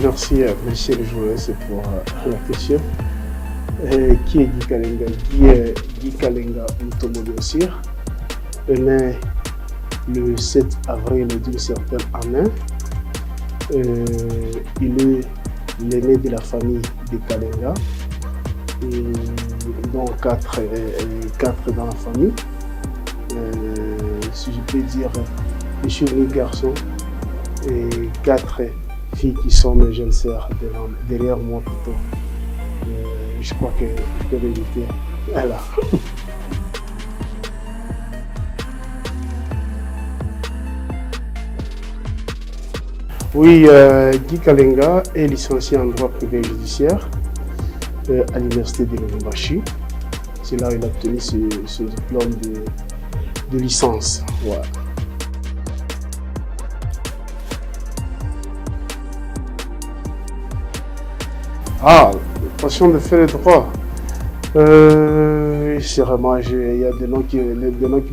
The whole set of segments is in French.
Merci, monsieur le journaliste, pour la question. Qui est Guy Kalenga? Guy Kalenga Mutombo-Biosir est né le 7 avril d'une certaine année. Il est l'aîné de la famille de Kalenga, dont quatre dans la famille. Si je peux dire, je suis le garçon et 4 filles qui sont mes jeunes sœurs derrière moi plutôt. Je crois que je peux l'éviter. Voilà. Oui, Guy Kalenga est licencié en droit privé judiciaire à l'université de Lubumbashi. C'est là où il a obtenu ce diplôme de licence. Ouais. Ah, la passion de faire le droit. C'est vraiment, il y a des noms qui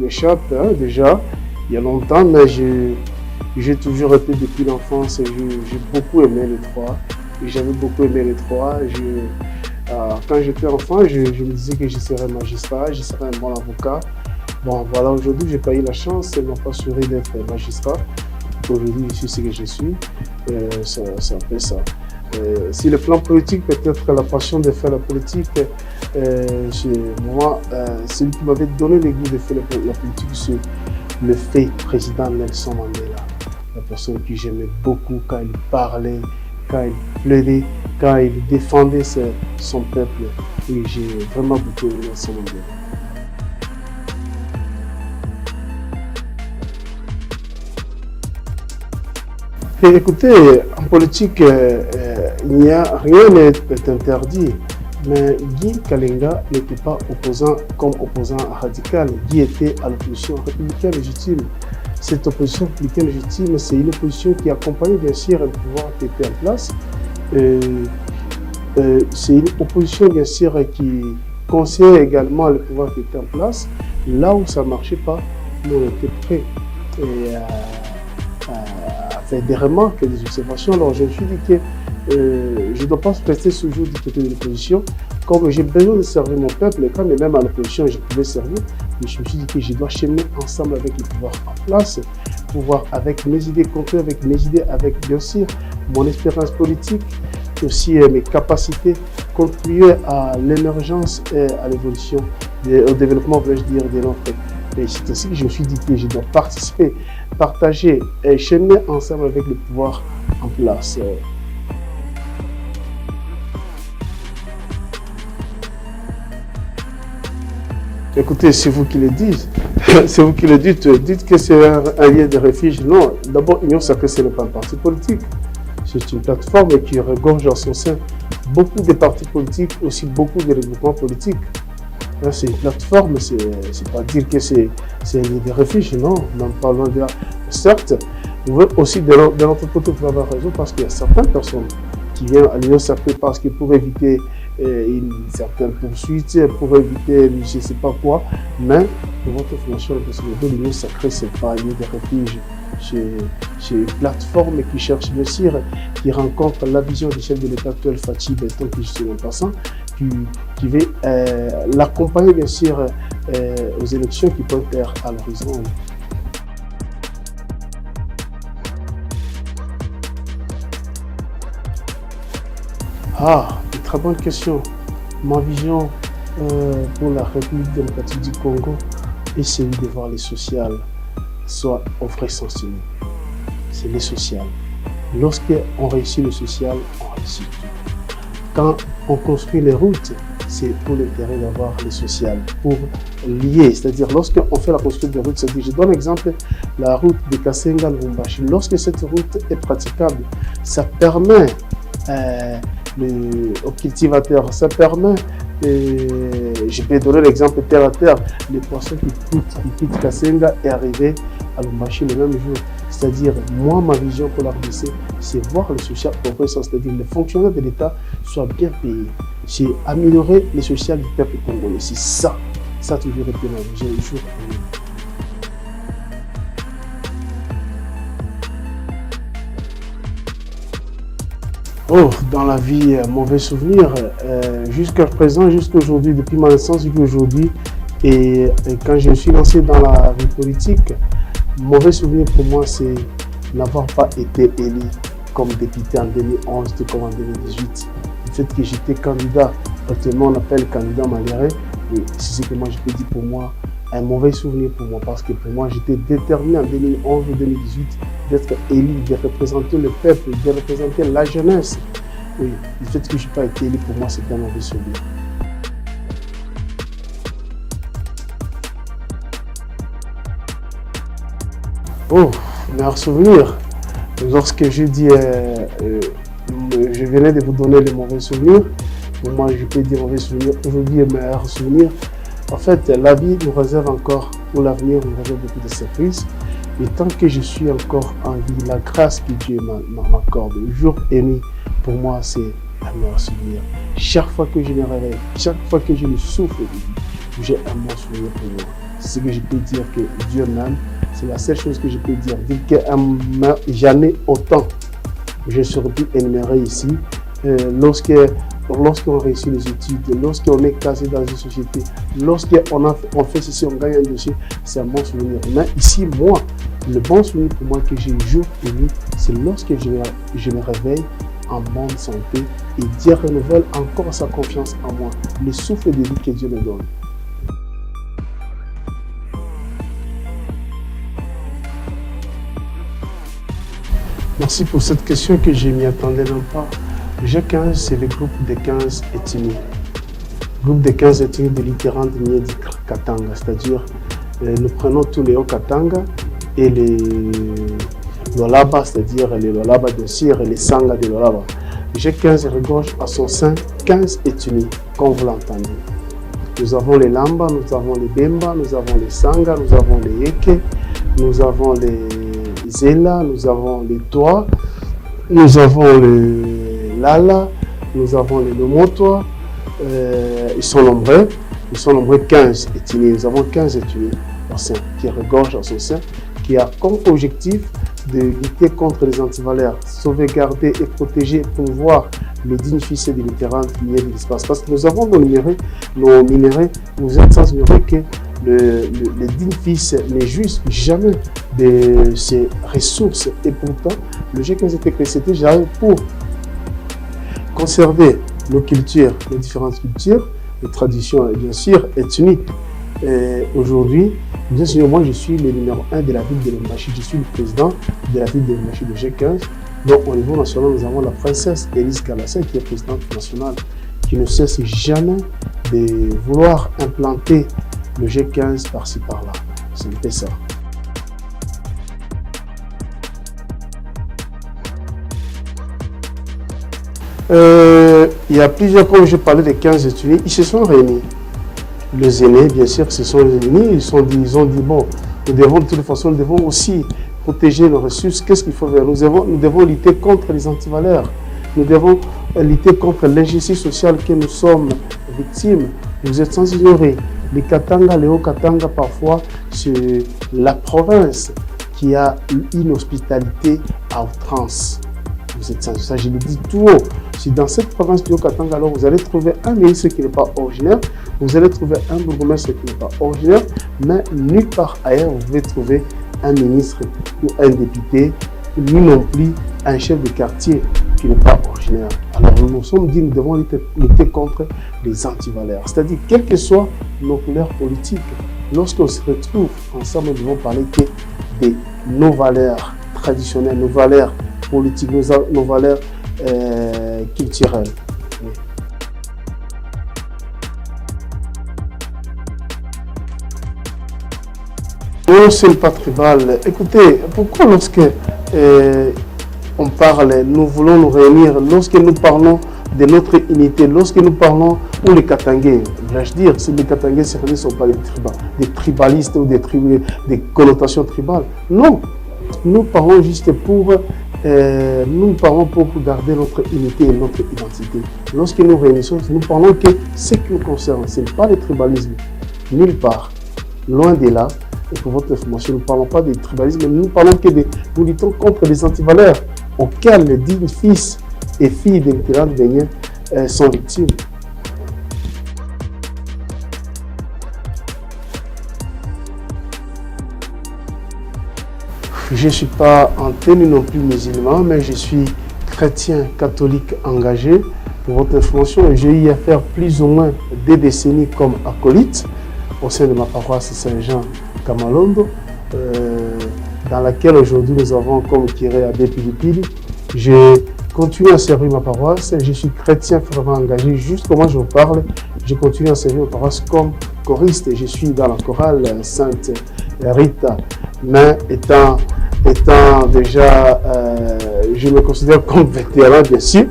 m'échappent déjà, il y a longtemps, mais j'ai toujours été depuis l'enfance, j'ai beaucoup aimé le droit. J'avais beaucoup aimé le droit. Quand j'étais enfant, je me disais que je serais magistrat, je serais un bon avocat. Bon, voilà, aujourd'hui, j'ai pas eu la chance, ils m'ont pas assuré d'être magistrat. Aujourd'hui, je suis ce que je suis. C'est un peu ça. Si le plan politique, peut-être la passion de faire la politique, chez moi, celui qui m'avait donné le goût de faire la politique, c'est le fait président Nelson Mandela. La personne que j'aimais beaucoup quand il parlait, quand il plaidait, quand il défendait son peuple. Et j'ai vraiment beaucoup aimé Nelson Mandela. Et écoutez, en politique, rien n'est interdit. Mais Guy Kalenga n'était pas opposant comme opposant radical. Guy était à l'opposition républicaine légitime. Cette opposition républicaine légitime, c'est une opposition qui accompagne bien sûr le pouvoir qui était en place. C'est une opposition bien sûr qui conseille également le pouvoir qui était en place. Là où ça ne marchait pas, nous on était prêts. Fait des remarques, des observations. Alors je me suis dit que je ne dois pas rester toujours du côté de l'opposition. Comme j'ai besoin de servir mon peuple, et quand même à l'opposition je pouvais servir, mais je me suis dit que je dois cheminer ensemble avec le pouvoir en place, pouvoir avec mes idées concrètes, avec mes idées, avec bien sûr mon expérience politique, aussi mes capacités, contribuer à l'émergence et à l'évolution, au développement, vais-je dire, de notre pays. Et c'est ainsi que je me suis dit que je dois participer, partager et cheminer ensemble avec le pouvoir en place. Écoutez, c'est vous qui le dites. C'est vous qui le dites. Dites que c'est un lieu de refuge. Non, d'abord, Union Sacrée, ce n'est pas un parti politique. C'est une plateforme qui regorge en son sein beaucoup de partis politiques, aussi beaucoup de regroupements politiques. C'est une plateforme, c'est pas dire que c'est un lieu de refuge, non, n'en parlons de là. Certes, vous pouvez aussi de notre côté, vous avoir raison, parce qu'il y a certaines personnes qui viennent à l'Union Sacrée parce que pour éviter une certaine poursuite, pour éviter je ne sais pas quoi, mais pour votre formation, l'Union Sacrée, ce n'est pas un lieu de refuge. C'est une plateforme qui cherche bien sûr, qui rencontre la vision du chef de l'État actuel, Fathi Benton, qui je suis en passant, qui veut l'accompagner bien sûr aux élections qui peuvent être à l'horizon. Ah, une très bonne question. Ma vision pour la République démocratique du Congo est celui de voir les sociales soit au vrai sens du mot. C'est le social. Lorsqu'on réussit le social, on réussit tout. Quand on construit les routes, c'est pour l'intérêt d'avoir le social, pour lier. C'est-à-dire, lorsqu'on fait la construction des routes, c'est-à-dire, je donne l'exemple, la route de Kasenga-Lubumbashi. Lorsque cette route est praticable, ça permet aux cultivateurs, ça permet, je peux donner l'exemple terre à terre, les poissons qui quittent Kasenga et arriver à Lubumbashi le même jour. C'est-à-dire, moi, ma vision pour la RDC, c'est voir le social progresser, c'est-à-dire les fonctionnaires de l'État soient bien payés. C'est améliorer le social du peuple congolais. C'est ça. Ça a toujours été ma vision le jour. Oh, dans la vie, mauvais souvenir. Jusqu'à présent, jusqu'à aujourd'hui, depuis ma naissance jusqu'à aujourd'hui, et quand je me suis lancé dans la vie politique, mauvais souvenir pour moi, c'est n'avoir pas été élu comme député en 2011, tout comme en 2018. Le fait que j'étais candidat, actuellement on appelle candidat malheureux, et c'est ce que moi je peux dire pour moi, un mauvais souvenir pour moi, parce que pour moi j'étais déterminé en 2011 ou 2018 d'être élu, de représenter le peuple, de représenter la jeunesse. Oui, le fait que je n'ai pas été élu pour moi, c'est un mauvais souvenir. Oh, meilleur souvenir. Lorsque je dis, je venais de vous donner les mauvais souvenirs, pour moi je peux dire mauvais souvenir, aujourd'hui meilleur souvenir. En fait, la vie nous réserve encore, pour l'avenir, nous réserve beaucoup de surprises. Et tant que je suis encore en vie, la grâce que Dieu m'accorde, jour et nuit, pour moi, c'est un meilleur souvenir. Chaque fois que je me réveille, chaque fois que je me souffle, j'ai un bon souvenir pour moi. C'est ce que je peux dire que Dieu m'aime. C'est la seule chose que je peux dire. Dire que jamais autant, je ne saurais plus énumérer ici. Lorsqu'on réussit les études, lorsqu'on est casé dans une société, lorsqu'on fait ceci, on gagne un dossier, c'est un bon souvenir. Mais ici, moi, le bon souvenir pour moi que j'ai jour et nuit, c'est lorsque je me réveille en bonne santé et Dieu renouvelle encore sa confiance en moi, le souffle de vie que Dieu me donne. Merci pour cette question que je ne m'y attendais même pas. G15, c'est le groupe des 15 ethnies. Le groupe des 15 ethnies de l'Iterrande Miedi Katanga, c'est-à-dire nous prenons tous les Hauts-Katanga et les Lualaba, c'est-à-dire les Lualaba de Sire et les Sanga de Lualaba. G15 regorge à son sein 15 ethnies, comme vous l'entendez. Nous avons les Lamba, nous avons les Bemba, nous avons les Sanga, nous avons les Yeke, nous avons les Zela, nous avons les Toa, nous avons les Lala, nous avons les Lomotoa, ils sont nombreux 15 ethnies, nous avons 15 ethnies au sein, qui regorgent à son sein, qui a comme objectif de lutter contre les antivaleurs, sauvegarder et protéger, promouvoir le digne fils de l'Iterrande qui est de l'espace. Parce que nous avons nos minéraux, vous êtes sans ignorer que le digne fils n'est juste jamais de ses ressources. Et pourtant, le G15 était créé, c'était jamais pour conserver nos cultures, les différentes cultures, les traditions, bien sûr, ethniques. Aujourd'hui, bien sûr, moi je suis le numéro 1 de la ville de Lubumbashi, je suis le président de la ville de Lubumbashi de G15. Donc au niveau national, nous avons la princesse Elise Kalassa qui est présidente nationale, qui ne cesse jamais de vouloir implanter le G15 par-ci par-là. C'est un peu ça. Il y a plusieurs, comme je parlais des 15 étudiants, ils se sont réunis. Les aînés, bien sûr, se sont réunis, ils ont dit, bon, nous devons de toute façon, nous devons aussi protéger nos ressources. Qu'est-ce qu'il faut faire? Nous devons lutter contre les antivaleurs. Nous devons lutter contre l'injustice sociale que nous sommes victimes. Vous êtes sans ignorer. Les Katanga, les Hauts-Katanga, parfois, c'est la province qui a une hospitalité à outrance. Vous êtes sans ça, je le dis tout haut. Si dans cette province du Haut-Katanga, alors vous allez trouver un ministre qui n'est pas originaire, vous allez trouver un bourgmestre qui n'est pas originaire, mais nulle part ailleurs, vous pouvez trouver un ministre ou un député, ni non plus un chef de quartier qui n'est pas originaire. Alors nous nous sommes dit, nous devons lutter contre les antivaleurs. C'est-à-dire, quelles que soient nos couleurs politiques, lorsqu'on se retrouve ensemble, nous devons parler que de nos valeurs traditionnelles, nos valeurs politiques, nos valeurs culturelles. Oui. Non, c'est le pas tribal. Écoutez, pourquoi lorsque on parle, nous voulons nous réunir, lorsque nous parlons de notre unité, lorsque nous parlons, ou les Katangais, vais-je dire, si les Katangais se réunissent, ne sont pas des tribalistes ou des connotations tribales. Non, nous parlons juste pour garder notre unité et notre identité. Lorsque nous réunissons, nous parlons que ce qui nous concerne, ce n'est pas le tribalisme, nulle part, loin de là. Et pour votre information, nous ne parlons pas de tribalisme, mais nous parlons que nous luttons contre les antivaleurs auxquels le digne fils et filles de Mitterrand Beignet sont victimes. Je ne suis pas en tenue non plus musulman, mais je suis chrétien catholique engagé. Pour votre information, j'ai eu à faire plus ou moins 2 décennies comme acolyte au sein de ma paroisse Saint-Jean Kamalondo, dans laquelle aujourd'hui nous avons comme curé Abbé Pilipili. Je continue à servir ma paroisse, je suis chrétien vraiment engagé. Juste comment je vous parle, je continue à servir ma paroisse comme choriste. Je suis dans la chorale Sainte Rita, mais étant déjà, je me considère comme vétéran bien sûr,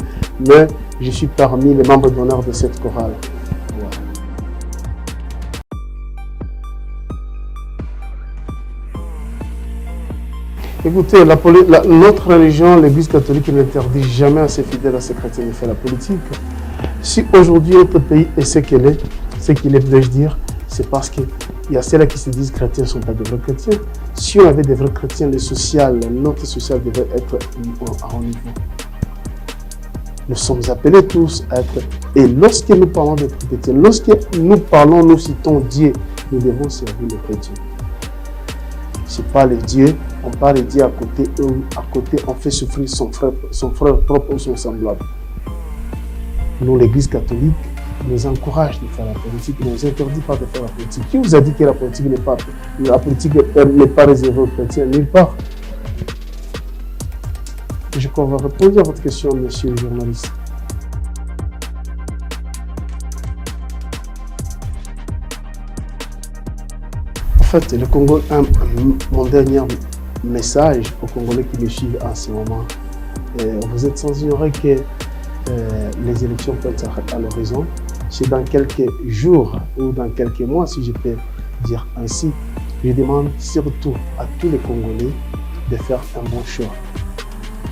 mais je suis parmi les membres d'honneur de cette chorale. Écoutez, notre religion, l'Église catholique, n'interdit jamais à ses fidèles, à ses chrétiens de faire la politique. Si aujourd'hui notre pays est ce qu'il est, vais-je dire, c'est parce qu'il y a ceux-là qui se disent chrétiens ne sont pas de vrais chrétiens. Si on avait des vrais chrétiens, notre social devrait être à haut niveau. Nous sommes appelés tous à être. Et lorsque nous parlons de chrétiens, lorsque nous parlons, nous citons Dieu, nous devons servir le chrétien. Ce n'est pas le Dieu, on parle de Dieu à côté, on fait souffrir son frère propre ou son semblable. Nous, l'Église catholique, nous encourage de faire la politique, ne nous interdit pas de faire la politique. Qui vous a dit que la politique n'est pas réservée aux chrétiens? Nulle part. Je crois avoir répondu à votre question, monsieur le journaliste. En fait, le Congo, mon dernier message aux Congolais qui me suivent en ce moment, vous êtes sans ignorer que les élections peuvent être à l'horizon. C'est dans quelques jours ou dans quelques mois, si je peux dire ainsi. Je demande surtout à tous les Congolais de faire un bon choix.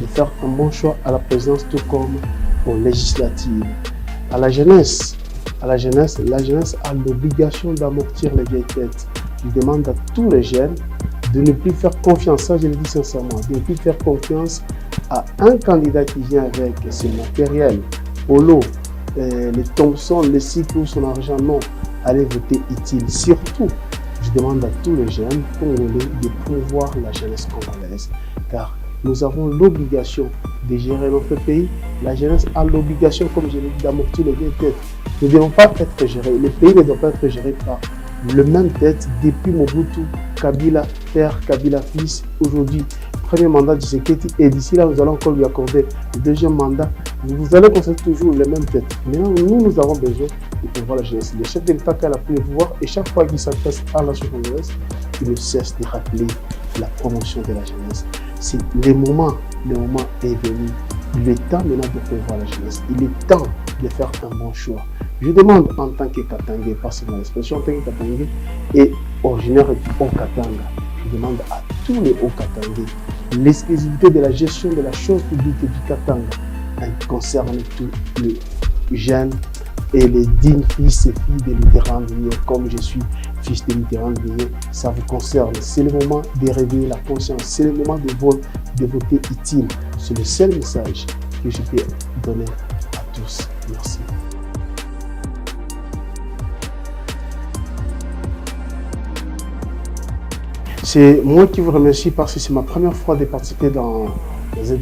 De faire un bon choix à la présidence tout comme aux législatives. À la jeunesse, la jeunesse a l'obligation d'amortir les vieilles têtes. Je demande à tous les jeunes de ne plus faire confiance, ça je le dis sincèrement, de ne plus faire confiance à un candidat qui vient avec ses matériels, polo, les Thompson, les cycles ou son argent. Non, allez voter utile. Surtout, je demande à tous les jeunes congolais de promouvoir la jeunesse congolaise, car nous avons l'obligation de gérer notre pays. La jeunesse a l'obligation, comme je l'ai dit, d'amortir les vieilles têtes. Nous ne devons pas être gérés. Le pays ne doit pas être géré par le même tête depuis Mobutu, Kabila, père, Kabila, fils. Aujourd'hui, premier mandat de Tshisekedi, et d'ici là, nous allons encore lui accorder le deuxième mandat. Vous allez constater toujours les mêmes têtes. Maintenant, nous avons besoin de pouvoir la jeunesse. Le chef de l'État qui a la pris le pouvoir, et chaque fois qu'il s'adresse à la nation congolaise, il ne cesse de rappeler la promotion de la jeunesse. C'est le moment est venu. Il est temps maintenant de prévoir la jeunesse. Il est temps de faire un bon choix. Je demande en tant que Katangé, parce que mon expression en tant que Katangé est originaire du Haut-Katanga. Je demande à tous les Hauts-Katangais l'exclusivité de la gestion de la chose publique du Katanga. Elle concerne tous les jeunes et les dignes fils et filles de Mitterrand Beignet, comme je suis fils de Mitterrand Beignet, ça vous concerne. C'est le moment de réveiller la conscience, c'est le moment de voter utile. C'est le seul message que je peux donner à tous. Merci. C'est moi qui vous remercie parce que c'est ma première fois de participer dans c'est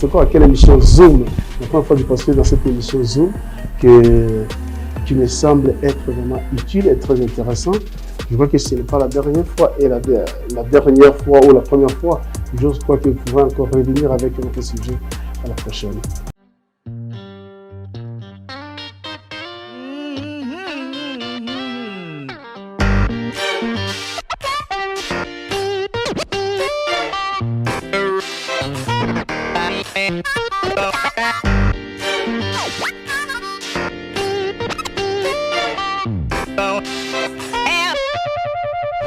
quoi, quelle émission Zoom, la première fois de participer dans cette émission Zoom qui me semble être vraiment utile et très intéressant. Je crois que ce n'est pas la dernière fois et la dernière fois ou la première fois. Je crois que vous pourrez encore revenir avec notre sujet à la prochaine. Oh.